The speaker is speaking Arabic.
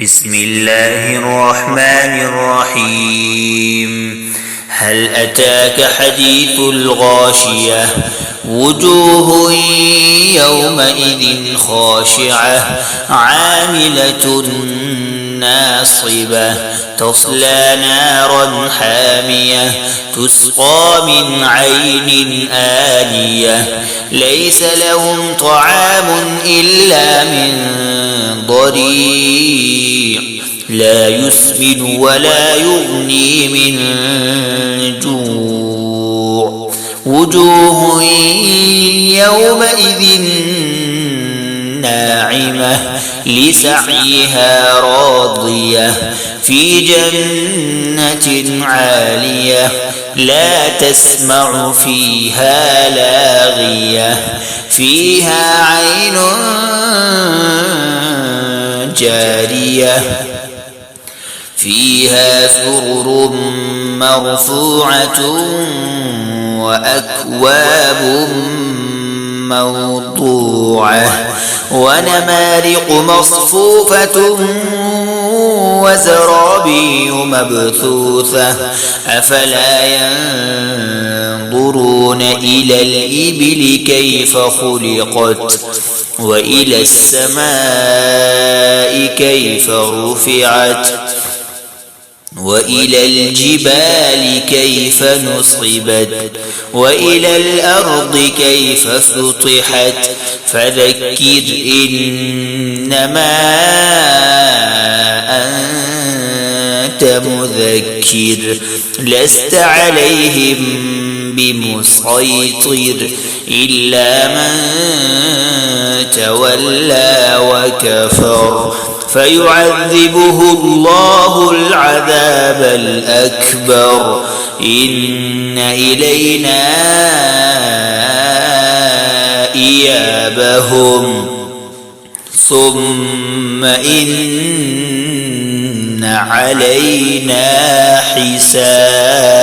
بسم الله الرحمن الرحيم. هل أتاك حديث الغاشية؟ وجوه يومئذ خاشعة عاملة ناصبة تصلى نارا حامية تسقى من عين آنية ليس لهم طعام إلا من ضريع لا يسمن ولا يغني من جوع. وجوه يومئذ ناعمة لسعيها راضية في جنة عالية لا تسمع فيها لاغية فيها عين جارية فيها سرر مرفوعة وأكواب موضوعة ونمارق مصفوفة وزرابي مبثوثة أفلا ينظرون إلى الإبل كيف خلقت وإلى السماء كيف رفعت وإلى الجبال كيف نصبت وإلى الأرض كيف سطحت فذكر إنما أنت مذكر لست عليهم بمسيطر إلا من تولى وكفر فيعذبه الله العذاب الأكبر إن إلينا إيابهم ثم إن علينا حسابهم.